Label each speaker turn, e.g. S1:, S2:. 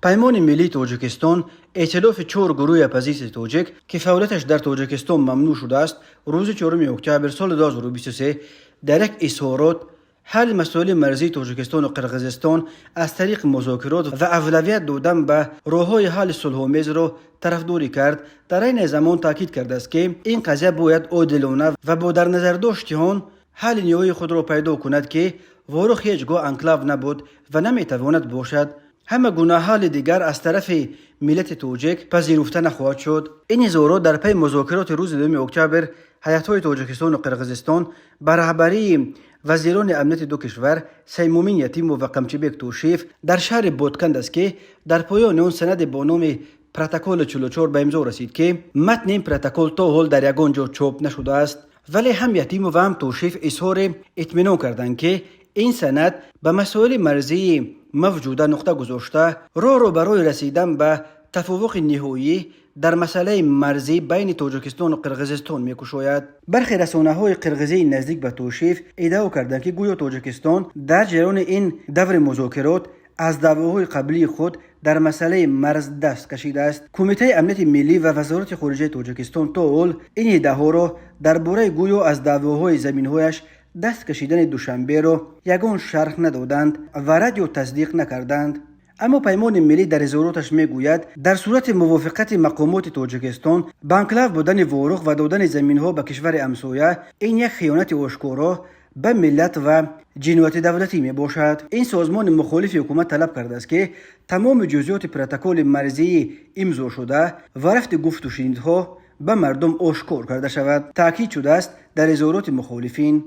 S1: پیمان ملی تاجیکستان ائتلاف 4 گروه اپوزیسیون تاجیک که فعالیتش در تاجیکستان ممنوع شده است، روز 4 اکتبر سال 2023 در یک اظهارات حل مسائل مرزی تاجیکستان و قرقیزستان از طریق مذاکرات و اولویت دادن به راههای حل صلح‌آمیز را طرفداری کرد. در این زمان تاکید کرده است که این قضیه باید عادلانه و با در نظر داشت آن حل نهایی خود را پیدا کند که واروخ هیچگاه انکلاو نبود و نمیتواند باشد. همه گونه حل دیگر از طرف ملت تاجیک پذیرفته نخواهد شد. این اظهارات در پی مذاکرات روز 2 اکتبر هیئت‌های تاجیکستان و قرقیزستان به رهبری وزیران امنیت دو کشور سیمومین یتیم و قمچبک توشیف در شهر بادکند است که در پایان آن سند با نام پروتکل 44 به امضا رسید که متن این پروتکل تا حال در یگان جا چاپ نشده است، ولی هم یتیم و هم توشیف اظهار اطمینان کردند که این سند به مسائل مرزی موجوده نقطه گذاشته راه را برای رسیدن به توافق نهایی در مسئله مرزی بین تاجیکستان و قرقیزستان می‌کشاید. برخی رسانه‌های قرقیزی نزدیک به توشیف ادعا کردند که گویا تاجیکستان در جریان این دور مذاکرات از دعواهای قبلی خود در مسئله مرز دست کشیده است. کمیته امنیت ملی و وزارت خارجه تاجیکستان تا حال این ادعاها را درباره گویا از دعواهای زمین‌هایش دست کشیدن دوشنبه را یگان شرح ندادند و رد یا تصدیق نکردند. اما پیمان ملی در اظهاراتش میگوید در صورت موافقت مقامات تاجیکستان به انکلاو بودن واروخ و دادن زمین‌ها به کشور همسایه، این یک خیانت آشکارا به ملت و جنایت دولتی می باشد. این سازمان مخالف حکومت طلب کرده است که تمام جزئیات پروتکل مرزی امضا شده و رفت گفت و شنیدها به مردم آشکار کرده شود. تاکید شده است در اظهارات مخالفین